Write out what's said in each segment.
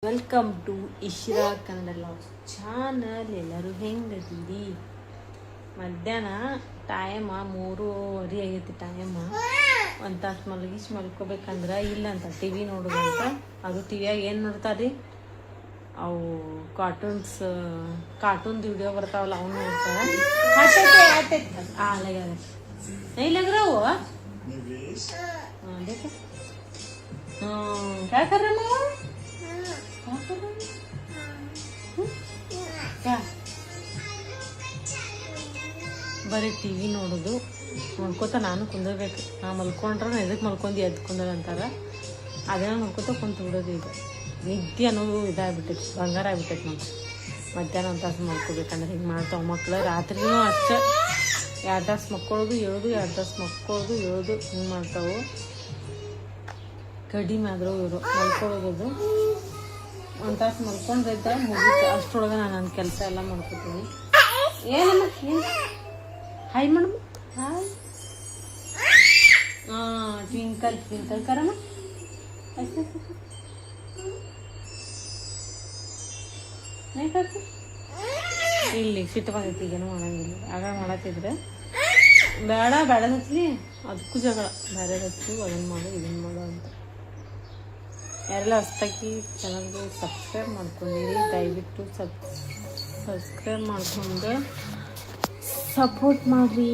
Welcome to Ishra Kannada logs channel. ಎಲ್ಲರೂ ಹೆಂಗದೀರಿ? ಮಧ್ಯಾಹ್ನ ಟೈಮ 3:30 ಆಗೈತಿ. ಟೈಮ ಒಂದು ತಾಸು ಮಲ್ಕೋಬೇಕಂದ್ರೆ ಇಲ್ಲ ಅಂತ ಟಿ ವಿ ನೋಡೋದಂತ. ಅದು ಟಿವಿಯಾಗ ಏನು ನೋಡ್ತಾರೆ? ಅವು ಕಾರ್ಟೂನ್ ವಿಡಿಯೋ ಬರ್ತಾವಲ್ಲ ಅವನು ನೋಡ್ತಾರೆ. ಇಲ್ಲಗ್ರವು देखो क्या कर रहे हो? क्या ಬರೀ ಟಿ ವಿ ನೋಡೋದು ನೋಡ್ಕೋತ ನಾನು ಕುಂದಿರ್ಬೇಕು. ನಾ ಮಲ್ಕೊಂಡ್ರೆ ಎದಕ್ಕೆ ಮಲ್ಕೊಂಡು ಎದ್ದು ಕುಂದ್ರ ಅಂತಾರೆ. ಅದೇನೋ ನೋಡ್ಕೋತ ಕುಂತು ಬಿಡೋದು. ಈಗ ನಿದ್ದೆ ಅನ್ನೋದು ಇದಾಗ್ಬಿಟ್ಟೈತಿ, ಬಂಗಾರ ಆಗ್ಬಿಟ್ಟೈತಿ. ನಮ್ಗೆ ಮಧ್ಯಾಹ್ನ ಒಂದು ತಾಸು ಮಲ್ಕೋಬೇಕಂದ್ರೆ ಹಿಂಗೆ ಮಾಡ್ತಾವೆ ಮಕ್ಳು. ರಾತ್ರಿನೂ ಅಷ್ಟೇ 2 ತಾಸು ಮಕ್ಕೊಳ್ಳೋದು ಹೇಳೋದು, 2 ತಾಸು ಮಕ್ಕೊಳ್ಳೋದು ಹೇಳೋದು, ಹಿಂಗೆ ಮಾಡ್ತಾವೆ. ಕಡಿಮೆ ಆದರೂ ಇವರು ಮಲ್ಕೊಳ್ಳೋದು. 1 ತಾಸು ಮಲ್ಕೊಂಡ್ರಿದ್ದ ಮುಗಿತು. ಅಷ್ಟರೊಳಗೆ ನಾನು ನನ್ನ ಕೆಲಸ ಎಲ್ಲ ಮಾಡ್ಕೊತೀನಿ. ಏನಮ್ಮ ಏನು ಹಾಯ್ ಮಾಡಮ್ಮ, ಹಾಯ್. ಟ್ವಿಂಕಲ್ ಕರಮ್ಮ ಇಲ್ಲಿ ಸಿಟ್ಟು ಬಂದೈತಿ. ಈಗೇನು ಮಾಡಂಗಿಲ್ಲ. ಆಗ ಮಾಡತ್ತಿದ್ರೆ ಬೇಡ ಹಚ್ಚಲಿ, ಅದಕ್ಕೂ ಜಗಳ. ಬೇರೆ ಹಚ್ಚು, ಅದನ್ನು ಮಾಡು ಇದನ್ನು ಮಾಡು ಅಂತ. ಯಾರೆಲ್ಲ ಹೊಸ್ತಾಗಿ ಚಾನಲ್ಗೆ ಸಬ್ಸ್ಕ್ರೈಬ್ ಮಾಡ್ಕೊಂಡಿರಿ, ದಯವಿಟ್ಟು ಸಬ್ಸ್ಕ್ರೈಬ್ ಮಾಡ್ಕೊಂಡು ಸಪೋರ್ಟ್ ಮಾಡಿರಿ.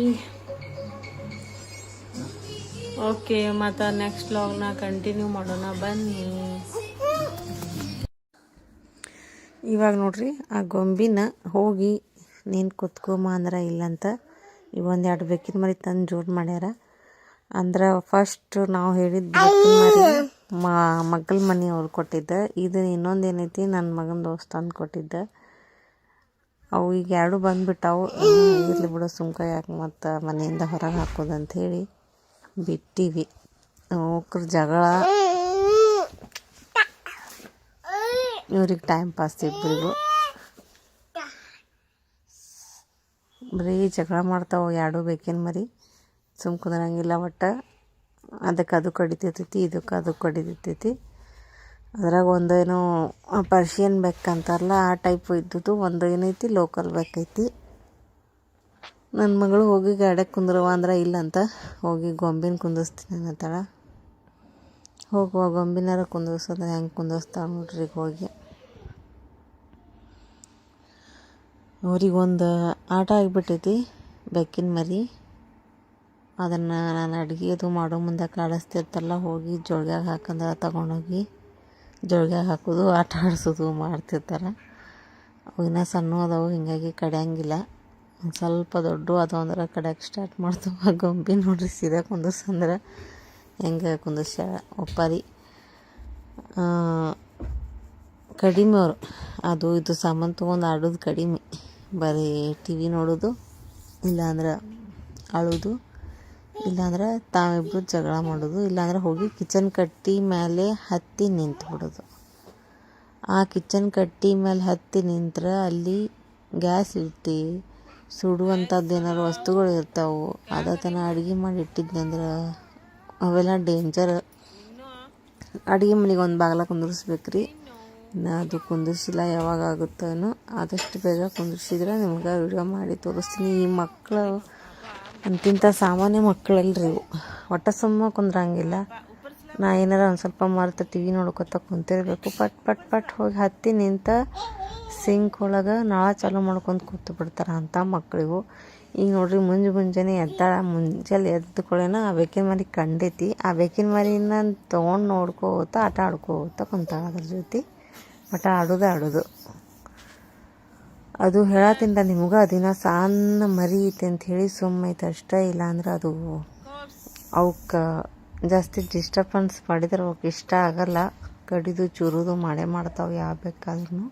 ಓಕೆ, ಮತ್ತು ನೆಕ್ಸ್ಟ್ ವ್ಲಾಗ್ನ ಕಂಟಿನ್ಯೂ ಮಾಡೋಣ ಬನ್ನಿ. ಇವಾಗ ನೋಡ್ರಿ, ಆ ಗೊಂಬಿನ ಹೋಗಿ ನೀನು ಕುತ್ಕೊಮ್ಮ ಅಂದ್ರೆ ಇಲ್ಲಂತ ಈಗ 1-2 ಬೇಕಿನ ಮರಿ ತಂದು ಜೋಡು ಮಾಡ್ಯಾರ. ಅಂದ್ರೆ ಫಸ್ಟ್ ನಾವು ಹೇಳಿದ್ದು ಮಗ್ಳ ಮನೆ ಅವ್ರು ಕೊಟ್ಟಿದ್ದ. ಇದು ಇನ್ನೊಂದು ಏನೈತಿ, ನನ್ನ ಮಗನ ದೋಸ್ತ ತಂದು ಕೊಟ್ಟಿದ್ದ. ಅವು ಈಗ 2 ಬಂದುಬಿಟ್ಟಾವು. ಇರಲಿ ಬಿಡೋ ಸುಮ್ಕ, ಯಾಕೆ ಮತ್ತು ಮನೆಯಿಂದ ಹೊರಗೆ ಹಾಕೋದಂತ ಹೇಳಿ ಬಿಟ್ಟಿವಿ. ಹೋಗ್ರ ಜಗಳ, ಇವ್ರಿಗೆ ಟೈಮ್ ಪಾಸ್ ಇಬ್ಬರಿಗೂ. ಬರೀ ಜಗಳ ಮಾಡ್ತಾವೆ 2 ಬೇಕಿನ ಮರಿ. ಸುಮ್ ಕುಂದ್ರಂಗಿಲ್ಲ. ಒಟ್ಟು ಅದಕ್ಕೆ ಅದು ಕಡಿತೈತಿ, ಇದಕ್ಕೆ ಅದು ಕಡಿತೈತಿ. ಅದ್ರಾಗ ಒಂದೇನೋ ಪರ್ಷಿಯನ್ ಬೇಕಂತಾರಲ್ಲ ಆ ಟೈಪ್ ಇದ್ದುದು, ಒಂದು ಏನೈತಿ ಲೋಕಲ್ ಬೇಕೈತಿ. ನನ್ನ ಮಗಳು ಹೋಗಿ ಗಾಡ್ಯಾಗ ಕುಂದ್ರವ ಅಂದ್ರೆ ಇಲ್ಲಂತ, ಹೋಗಿ ಗೊಂಬಿನ ಕುಂದಿಸ್ತೀನಿ ಅನ್ನತ್ತಾಳ. ಹೋಗುವ ಗೊಂಬಿನಾರ ಕುಂದಿಸೋದ್ರೆ ಹೆಂಗೆ ಕುಂದಿಸ್ತಾಳೆ ನೋಡ್ರಿ. ಹೋಗಿ ಅವ್ರಿಗೊಂದು ಆಟ ಆಗಿಬಿಟ್ಟೈತಿ ಬೆಕ್ಕಿನ ಮರಿ. ಅದನ್ನು ನಾನು ಅಡುಗೆ ಅದು ಮಾಡೋ ಮುಂದೆ ಕಾಡಿಸ್ತಿರ್ತಲ್ಲ, ಹೋಗಿ ಜೋಳ್ಗ್ಯಾಗ ಹಾಕಂದ್ರೆ ತೊಗೊಂಡೋಗಿ ಜೋಳ್ಗ್ಯಾಗ ಹಾಕೋದು, ಆಟ ಆಡಿಸೋದು ಮಾಡ್ತಿರ್ತಾರೆ. ಅವಿನ್ನ ಸಣ್ಣ ಅದಾವು, ಹಿಂಗಾಗಿ ಕಡಿಯಂಗಿಲ್ಲ. ಒಂದು ಸ್ವಲ್ಪ ದೊಡ್ಡ ಅದು ಅಂದ್ರೆ ಕಡಿಯೋಕೆ ಸ್ಟಾರ್ಟ್ ಮಾಡ್ತಾವೆ. ಗೊಂಬಿ ನೋಡ್ರಿ ಸೀದಾ ಕುಂದಿಸಂದ್ರೆ ಹೆಂಗೆ ಕುಂದಿಸ್ಯಾಳ ಒಪ್ಪಾರಿ. ಕಡಿಮೆ ಅವರು ಅದು ಇದು ಸಾಮಾನು ತೊಗೊಂಡು ಆಡೋದು ಕಡಿಮೆ. ಬರೀ ಟಿ ವಿ ನೋಡೋದು, ಇಲ್ಲಾಂದ್ರೆ ಅಳೋದು, ಇಲ್ಲಾಂದ್ರೆ ತಾವಿಬ್ಬರು ಜಗಳ ಮಾಡೋದು, ಇಲ್ಲಾಂದ್ರೆ ಹೋಗಿ ಕಿಚನ್ ಕಟ್ಟಿ ಮೇಲೆ ಹತ್ತಿ ನಿಂತು ಬಿಡೋದು. ಆ ಕಿಚನ್ ಕಟ್ಟಿ ಮೇಲೆ ಹತ್ತಿ ನಿಂತ್ರೆ ಅಲ್ಲಿ ಗ್ಯಾಸ್ ಇಟ್ಟು ಸುಡುವಂಥದ್ದು ಏನಾರು ವಸ್ತುಗಳು ಇರ್ತಾವೆ. ಅದತನ ಅಡುಗೆ ಮಾಡಿ ಇಟ್ಟಿದ್ನಂದ್ರೆ ಅವೆಲ್ಲ ಡೇಂಜರ್. ಅಡುಗೆ ಮನೆಗೆ ಒಂದು ಬಾಗಿಲ ಕುಂದಿರ್ಸ್ಬೇಕ್ರಿ. ಇನ್ನು ಅದು ಕುಂದಿರ್ಸಿಲ್ಲ, ಯಾವಾಗ ಆಗುತ್ತೋ. ಆದಷ್ಟು ಬೇಗ ಕುಂದಿರ್ಸಿದ್ರೆ ನಿಮ್ಗೆ ವಿಡಿಯೋ ಮಾಡಿ ತೋರಿಸ್ತೀನಿ. ಈ ಮಕ್ಕಳು ಅಂತಿಂಥ ಸಾಮಾನ್ಯ ಮಕ್ಕಳಲ್ರಿ ಇವು. ಒಟ್ಟು ಸುಮ್ಮ ಕುಂದ್ರಂಗಿಲ್ಲ. ನಾ ಏನಾರ ಒಂದು ಸ್ವಲ್ಪ ಮರೆತು ಟಿ ವಿ ನೋಡ್ಕೊತ ಕುಂತಿರ್ಬೇಕು. ಪಟ್ ಹೋಗಿ ಹತ್ತಿ ನಿಂತ ಸಿಂಕ್ ಒಳಗೆ ನಾಳ ಚಾಲೂ ಮಾಡ್ಕೊಂಡು ಕೂತು ಬಿಡ್ತಾರೆ ಅಂಥ ಮಕ್ಕಳಿವು. ಈಗ ನೋಡ್ರಿ, ಮುಂಜಾನೆ ಮುಂಜಾನೆ ಎದ್ದುಕೊಳ್ಳೇನ ಆ ಬೇಕಿನ ಮರಿ ಕಂಡೈತಿ. ಆ ಬೇಕಿನ ಮರಿನ ತೊಗೊಂಡು ನೋಡ್ಕೋತ ಆಟ ಆಡ್ಕೋತ ಕುಂತಾಳ ಅದ್ರ ಜೊತೆ. ಆಟ ಆಡೋದು ಅದು ಹೇಳತ್ತಿಂದ ನಿಮ್ಗೆ. ಅದಿನ ಸಣ್ಣ ಮರಿ ಐತೆ ಅಂಥೇಳಿ ಸುಮ್ಮೈತೆ ಅಷ್ಟೇ. ಇಲ್ಲಾಂದ್ರೆ ಅದು ಅವಕ್ಕೆ ಜಾಸ್ತಿ ಡಿಸ್ಟರ್ಬೆನ್ಸ್ ಮಾಡಿದ್ರೆ ಅವಕ್ಕೆ ಇಷ್ಟ ಆಗಲ್ಲ. ಕಡಿದು ಚೂರೋದು ಮಾಡೇ ಮಾಡ್ತಾವೆ ಯಾವ ಬೇಕಾದ್ರೂ.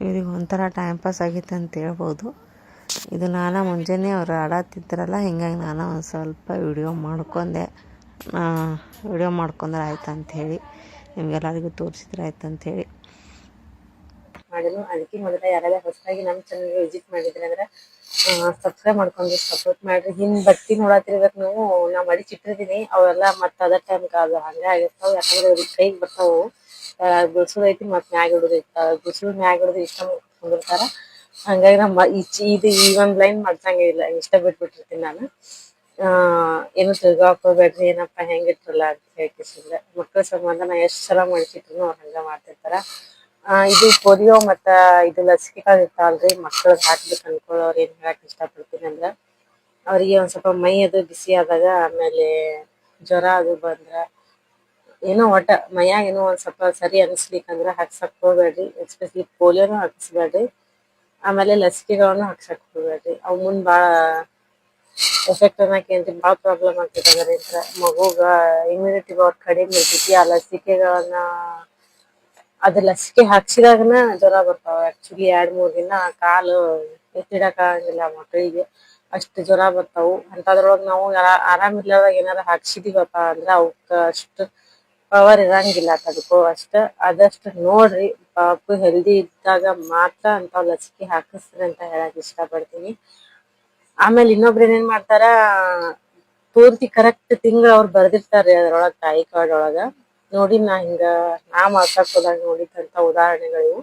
ಇವ್ರಿಗೆ ಒಂಥರ ಟೈಮ್ ಪಾಸ್ ಆಗೈತೆ ಅಂತ ಹೇಳ್ಬೋದು. ಇದು ನಾನು ಮುಂಜಾನೆ ಅವ್ರು ಆಡತ್ತಿದ್ರಲ್ಲ, ಹಿಂಗಾಗಿ ನಾನು ಒಂದು ಸ್ವಲ್ಪ ವಿಡಿಯೋ ಮಾಡ್ಕೊಂಡ್ರೆ ಆಯ್ತು ಅಂಥೇಳಿ ನಿಮ್ಗೆಲ್ಲರಿಗೂ ತೋರಿಸಿದ್ರೆ ಆಯ್ತು ಅಂಥೇಳಿ ಮಾಡಿದ್ರು. ಅದಕ್ಕೆ ಮೊದಲ ಯಾರೆಲ್ಲ ಹೊಸದಾಗಿ ನಮ್ಮ ಚಾನಲ್ಗೆ ವಿಸಿಟ್ ಮಾಡಿದ್ರೆ ಅಂದ್ರೆ ಸಬ್ಸ್ಕ್ರೈಬ್ ಮಾಡ್ಕೊಂಡು ಸಪೋರ್ಟ್ ಮಾಡಿರಿ. ಹಿಂದೆ ಬಟ್ಟೆ ನೋಡತ್ತಿರ್ಬೇಕು ನೀವು. ನಾ ಮಡಿ ಚಿಟ್ಟಿರ್ತೀನಿ, ಅವೆಲ್ಲ ಮತ್ತು ಅದ ಟೈಮ್ಗೆ ಅದು ಹಂಗೆ ಆಗಿರ್ತಾವೆ. ಯಾಕಂದ್ರೆ ಅವ್ರಿಗೆ ಕೈಗೆ ಬರ್ತಾವೆ. ಗುಡ್ಸುದೈತಿ ಮತ್ ಮ್ಯಾಗ ಇಡುದೈತಿ ಗುಡ್ಸುದ್ ಮ್ಯಾಗ ಇಡುದು ಇಷ್ಟ ಕುಂದಿರ್ತಾರ. ಹಂಗಾಗಿ ನಮ್ಮ ಇದು ಈ ಒಂದ್ ಲೈನ್ ಮಾಡ್ಸಂಗಿಲ್ಲ, ಇಷ್ಟ ಬಿಟ್ಬಿಟ್ಟಿರ್ತೀನಿ ನಾನು. ಏನು ತಿರ್ಗಾಕ್ ಹೋಗ್ಬೇಡ್ರಿ ಏನಪ್ಪಾ ಹೆಂಗಿಟ್ರಲ್ಲ ಅಂತ ಹೇಳ್ತಿಸಿಲ್ಲ. ಮಕ್ಕಳ ಸಂಬಂಧ ನಾ ಎಷ್ಟ್ ಸಲ ಮಾಡ್ಸಿಟ್ರು ಅವ್ರ ಹಂಗ ಮಾಡ್ತಿರ್ತಾರ. ಇದು ಪೋಲಿಯೋ ಮತ್ತ ಇದು ಲಸಿಕೆಗಳು ಇರ್ತಾವಲ್ರಿ, ಮಕ್ಕಳಿಗೆ ಹಾಕ್ಬೇಕು ಅನ್ಕೊಳ್ಳೋರ್ ಏನ್ ಹೇಳಕ್ ಇಷ್ಟ ಪಡ್ತೀನಿ ಅಂದ್ರ, ಅವ್ರಿಗೆ ಒಂದ್ ಸ್ವಲ್ಪ ಮೈ ಅದು ಬಿಸಿ ಆದಾಗ, ಆಮೇಲೆ ಜ್ವರ ಅದು ಬಂದ್ರ, ಏನೋ ಒಟ್ಟ ಮೈಯಾಗ ಏನೋ ಒಂದ್ ಸ್ವಲ್ಪ ಸರಿ ಅನ್ಸ್ಲಿಕ್ಕಂದ್ರ ಹಾಕ್ಸಕ್ ಹೋಗ್ಬೇಡ್ರಿ. ಎಸ್ಪೆಷಲಿ ಪೋಲಿಯೋನು ಹಾಕ್ಸ್ಬೇಡ್ರಿ. ಆಮೇಲೆ ಲಸಿಕೆಗಳನ್ನು ಹಾಕ್ಸಕ್ ಹೋಗ್ಬೇಡ್ರಿ. ಅವ್ ಮುಂದ್ ಬಾಳ ಎಫೆಕ್ಟ್ ಅನ್ನಕೇನ್ರಿ ಬಾಳ ಪ್ರಾಬ್ಲಮ್ ಆಗ್ತೈತಿ. ಅದರಿಂದ ಮಗುಗ ಇಮ್ಯುನಿಟಿ ಪವರ್ ಕಡಿಮೆ ಇರ್ತೈತಿ. ಆ ಲಸಿಕೆಗಳನ್ನ ಲಸಿಕೆ ಹಾಕ್ಸಿದಾಗನ ಜ್ವರ ಬರ್ತಾವ. ಆಕ್ಚುಲಿ 2-3 ದಿನ ಕಾಲು ಎತ್ತಿಡಕ್ ಆಗಂಗಿಲ್ಲ ಮಕ್ಕಳಿಗೆ, ಅಷ್ಟ್ ಜ್ವರ ಬರ್ತಾವು. ಅಂತದ್ರೊಳಗ್ ನಾವು ಆರಾಮ್ ಇರ್ಲಾರ್ದಾಗ ಏನಾರ ಹಾಕ್ಸಿದಿವಪ್ಪಾ ಅಂದ್ರ ಅವಕ್ಕ ಅಷ್ಟ್ ಪವರ್ ಇರಂಗಿಲ್ಲ ತಡ್ಕೋ ಅಷ್ಟ. ಆದಷ್ಟು ನೋಡ್ರಿ, ಪಾಪು ಹೆಲ್ದಿ ಇದ್ದಾಗ ಮಾತ್ರ ಅಂತಾವ್ ಲಸಿಕೆ ಹಾಕಿಸ್ರಿ ಅಂತ ಹೇಳಕ್ ಇಷ್ಟ ಪಡ್ತೀನಿ. ಆಮೇಲೆ ಇನ್ನೊಬ್ರ ಏನೇನ್ ಮಾಡ್ತಾರ, ಪೂರ್ತಿ ಕರೆಕ್ಟ್ ತಿಂಗಳ ಅವ್ರು ಬರ್ದಿರ್ತಾರ್ರಿ ಅದ್ರೊಳಗ ತಾಯಿ ಕಾರ್ಡ್ ಒಳಗ. ನೋಡಿ ನಾ ಮಾಡ್ಸಕ್ ಹೋದಾಗ ನೋಡಿದಂತ ಉದಾಹರಣೆಗಳಿವು.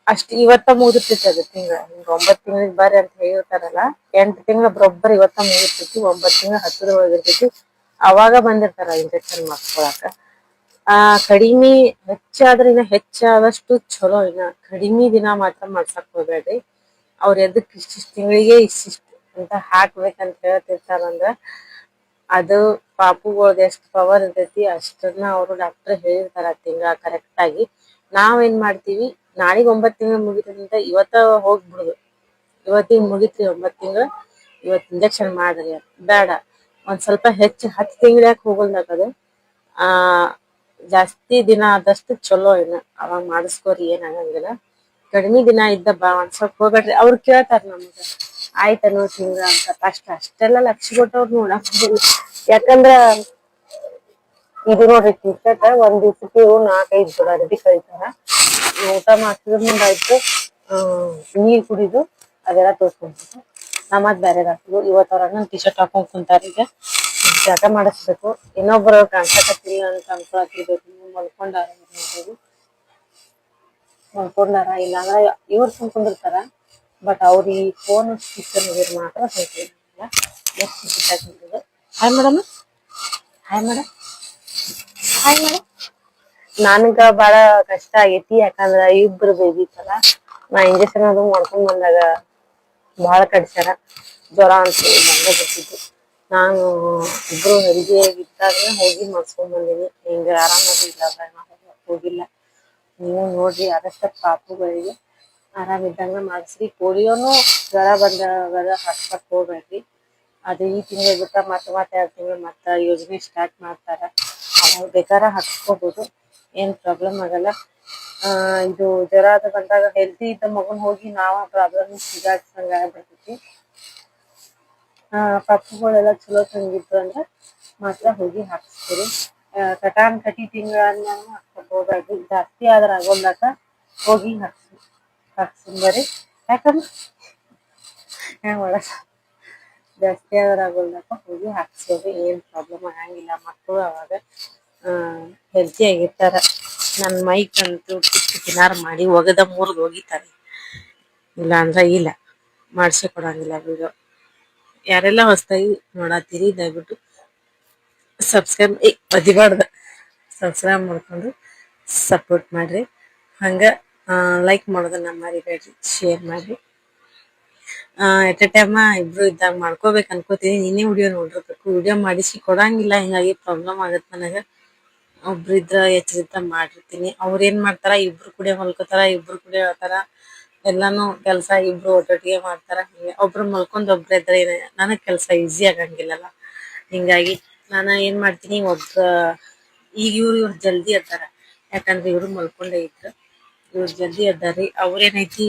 ಅಷ್ಟ್ ಇವತ್ತ ಮುಗಿದಿರ್ತೈತಿ ಅದು ತಿಂಗಳ. 9 ತಿಂಗಳಿಗೆ ಬರ್ರಿ ಅಂತ ಹೇಳಿರ್ತಾರಲ್ಲ, 8 ತಿಂಗಳ ಬರೋಬ್ಬರ್ ಇವತ್ತ ಮುಗಿದಿರ್ತೈತಿ. 9 ತಿಂಗಳ ಹತ್ತರೊಳಗಿರ್ತೈತಿ. ಅವಾಗ ಬಂದಿರ್ತಾರ ಇಂಜೆಕ್ಷನ್ ಮಾಡ್ಸ್ಕೊಳಾಕ. ಕಡಿಮಿ ಹೆಚ್ಚಾದ್ರೆ ಇನ್ನ ಹೆಚ್ಚಾದಷ್ಟು ಚಲೋ. ಇನ್ನ ಕಡಿಮಿ ದಿನ ಮಾತ್ರ ಮಾಡ್ಸಕ್ ಹೋಗ್ಬೇಡ್ರಿ. ಅವ್ರ ಎದಕ್ ಇಷ್ಟಿಷ್ಟ ತಿಂಗಳಿಗೆ ಇಷ್ಟಿಷ್ಟ ಅಂತ ಹಾಕ್ಬೇಕಂತ ಹೇಳ್ತಿರ್ತಾರಂದ್ರ, ಅದು ಪಾಪುಗಳ್ದ ಎಷ್ಟ್ ಪವರ್ ಇರ್ತೈತಿ ಅಷ್ಟನ್ನ ಅವ್ರು ಡಾಕ್ಟರ್ ಹೇಳಿರ್ತಾರ ತಿಂಗಳ ಕರೆಕ್ಟ್ ಆಗಿ. ನಾವೇನ್ ಮಾಡ್ತೀವಿ, ನಾಳಿಗ್ 9 ತಿಂಗಳ ಮುಗಿತಂತ ಇವತ್ತ ಹೋಗ್ಬಿಡುದು. ಇವತ್ತಿಗ್ ಮುಗಿತ್ರಿ 9 ತಿಂಗಳ, ಇವತ್ ಇಂಜೆಕ್ಷನ್ ಮಾಡ್ರಿ ಬೇಡ. ಒಂದ್ ಸ್ವಲ್ಪ ಹೆಚ್ಚು 10 ತಿಂಗಳ ಯಾಕೆ ಹೋಗಲ್ದಾಗದು. ಜಾಸ್ತಿ ದಿನ ಆದಷ್ಟು ಚಲೋ. ಅವಾಗ ಮಾಡಿಸ್ಕೋರಿ, ಏನಾಗಂಗಿಲ್ಲ. ಕಡಿಮಿ ದಿನ ಇದ್ದ ಮಾಡ್ಸಕ್ ಹೋಗ್ಬೇಡ್ರಿ. ಅವ್ರು ಕೇಳ್ತಾರ ನಮ್ಗ, ಆಯ್ತೇನೋ ತಿಂಗಳ ಅಂತ. ಅಷ್ಟೆಲ್ಲಾ ಲಕ್ಷ ಕೊಟ್ಟವ್ರು ನೋಡಕ್ ಹೋಗಲ್ಲ. ಯಾಕಂದ್ರ ಇದು ನೋಡ್ರಿ, ಟಿಕೆಟ್ ಒಂದ್ ದಿವ್ಸಕ್ಕೆ 4-5 ಜೋಡ ಅರ್ಬಿ ಕಳಿತಾರ. ಊಟ ಮಾಡ್ಸಿದ್ರ ಮುಂದಾಯ್ತು, ನೀರ್ ಕುಡಿದು ಅದೆಲ್ಲ ತೋರ್ಸ್ಕೊಂಡ್ಬಿಟ್ಟು ನಾ ಮತ್ ಬ್ಯಾರೆದ್ ಹಾಕುದು. ಇವತ್ ಅವ್ರ ಅಣ್ಣನ್ ಟಿ ಶರ್ಟ್ ಹಾಕೊಂಡ್ ಕುಂತಾರ. ಈಗ ಜಳಕ ಮಾಡಿಸ್ಬೇಕು. ಇನ್ನೊಬ್ರು ಕಾಣ್ಸಕತ್ತಿಲ್ಲ ಅಂತ ಅನ್ಕೊಳತಿರ್ಬೇಕು. ಮಲ್ಕೊಂಡಾರ ಇಲ್ಲಾಂದ್ರ ಇವ್ರು ಸುಮ್ಕೊಂಡಿರ್ತಾರ. ಬಟ್ ಅವ್ರ ಈ ಫೋನ್ ಮಾತ್ರ ಸುಮ್ಕೊಂಡಿರಲ್ಲ. Hi madam, hi madam, hi madam. ನನ್ಗ ಬಾಳ ಕಷ್ಟ ಆಗೈತಿ. ಯಾಕಂದ್ರ ಇಬ್ರು ಬೇಬಿಸಲ್ಲ. ನಾ ಇಂಜೆಕ್ಷನ್ ಅದು ಮಾಡ್ಕೊಂಡ್ ಬಂದಾಗ ಬಾಳ ಕಡ್ಸ್ಯಾರ. ಜ್ವರ ಅಂತ ಬಂದ ಬಿಟ್ಟಿದ್ದು. ನಾನು ಇಬ್ರು ಹೆಲ್ದಿಯಾಗಿದ್ದಾಗ ಹೋಗಿ ಮಾಡ್ಸ್ಕೊಂಡ್ ಬಂದೀನಿ. ಹಿಂಗ ಆರಾಮಾಗಿರ್ಲಾರ್ದಾಗ ಹೋಗಿಲ್ಲ. ನೀವು ನೋಡ್ರಿ, ಆದಷ್ಟ ಪಾಪುಗಳಿಗೆ ಆರಾಮಿದ್ದಂಗ ಮಾಡ್ಸ್ರಿ. ಪೋಲಿಯೋನು ಜ್ವರ ಬಂದಾಗ ಹಾಕ್ಸಕ್ ಹೋಗ್ಬೇಡ್ರಿ. ಅದು ಈ ತಿಂಗಳ ಬಿಟ್ಟ ಮತ್ತ 2 ತಿಂಗಳು ಮತ್ತ ಯೋಜನೆ ಸ್ಟಾರ್ಟ್ ಮಾಡ್ತಾರ. ಅವಾಗ ಬೇಕಾರ ಹಾಕ್ಸ್ಕೋಬಹುದು, ಏನ್ ಪ್ರಾಬ್ಲಮ್ ಆಗಲ್ಲ. ಇದು ಜ್ವರ ಅದು ಬಂದಾಗ ಹೆಲ್ದಿ ಇದ್ದ ಮಗುನ್ ಹೋಗಿ ನಾವ ಪ್ರಾಬ್ಲಮ್ ಸಿಗಾಕ್ಸಂಗ ಆಗ್ಬಿಡ್ತೈತಿ. ಪಪ್ಪುಗಳೆಲ್ಲ ಚಲೋ ತಂಗಿದ್ದು ಅಂದ್ರ ಮಾತ್ರ ಹೋಗಿ ಹಾಕ್ಸ್ಕೊರಿ. ಕಟಿ ತಿಂಗಳ ಹಾಕ್ಸಕ್ ಹೋಗ್ಬೇಡ್ರಿ. ಜಾಸ್ತಿ ಆದ್ರ ಆಗೋಲ್ದಾಕ ಹೋಗಿ ಹಾಕ್ಸ್ಕೊಂಬರಿ. ಯಾಕಂದ್ರ ಜಾಸ್ತಿ ಆದ್ರ ಆಗೋಲ್ದಾಕ ಹೋಗಿ ಹಾಕ್ಸ್ಕೊರಿ. ಏನ್ ಪ್ರಾಬ್ಲಮ್ ಆಗಂಗಿಲ್ಲ. ಮಕ್ಕಳು ಅವಾಗ ಹೆಲ್ತಿ ಆಗಿರ್ತಾರ. ನನ್ ಮೈಕ್ ಅಂತೂ ಕಿನಾರ ಮಾಡಿ ಒಗದ ಮುರಿದ್ ಒಗಿತಾರೆ. ಇಲ್ಲ ಅಂದ್ರ ಇಲ್ಲ, ಮಾಡ್ಸಿ ಕೊಡಂಗಿಲ್ಲ ವಿಡಿಯೋ. ಯಾರೆಲ್ಲ ಹೊಸದಾಗಿ ನೋಡತ್ತೀರಿ ದಯವಿಟ್ಟು ಸಬ್ಸ್ಕ್ರೈಬ್ ಮಾಡ್ಕೊಂಡು ಸಪೋರ್ಟ್ ಮಾಡ್ರಿ. ಹಂಗ ಲೈಕ್ ಮಾಡೋದನ್ನ ಮರಿಬೇಡ್ರಿ, ಶೇರ್ ಮಾಡ್ರಿ. ಎಟ್ ಎ ಟೈಮ್ ಇಬ್ರು ಇದ್ದಾಗ ಮಾಡ್ಕೋಬೇಕು ಅನ್ಕೋತೀನಿ. ನಿನ್ನೆ ವಿಡಿಯೋ ನೋಡಿರ್ಬೇಕು, ವಿಡಿಯೋ ಮಾಡಿಸಿ ಕೊಡಂಗಿಲ್ಲ. ಹಿಂಗಾಗಿ ಪ್ರಾಬ್ಲಮ್ ಆಗತ್ತೆ ನನಗ. ಒಬ್ರು ಇದ್ರ ಎಚ್ಚರಿತ ಮಾಡಿರ್ತೀನಿ. ಅವ್ರ ಏನ್ ಮಾಡ್ತಾರ, ಇಬ್ರು ಕೂಡ ಮಲ್ಕೋತಾರ, ಇಬ್ರು ಕೂಡ ಹೇಳ್ತಾರ. ಎಲ್ಲಾನು ಕೆಲ್ಸ ಇಬ್ರು ಒಟ್ಟೊಟ್ಟಿಗೆ ಮಾಡ್ತಾರ. ಒಬ್ರು ಮಲ್ಕೊಂಡ್ ಒಬ್ರು ಎದ್ರೆ ನನಗ್ ಕೆಲ್ಸ ಈಸಿ ಆಗಂಗಿಲ್ಲಲ್ಲ. ಹಿಂಗಾಗಿ ನಾನ ಏನ್ ಮಾಡ್ತೀನಿ, ಈಗ ಇವ್ರು ಜಲ್ದಿ ಎದ್ದಾರ. ಯಾಕಂದ್ರೆ ಇವ್ರು ಮಲ್ಕೊಂಡೆ ಇದ್ರು. ಇವ್ರು ಜಲ್ದಿ ಎದ್ದಾರ್ರಿ. ಅವ್ರೇನೈತಿ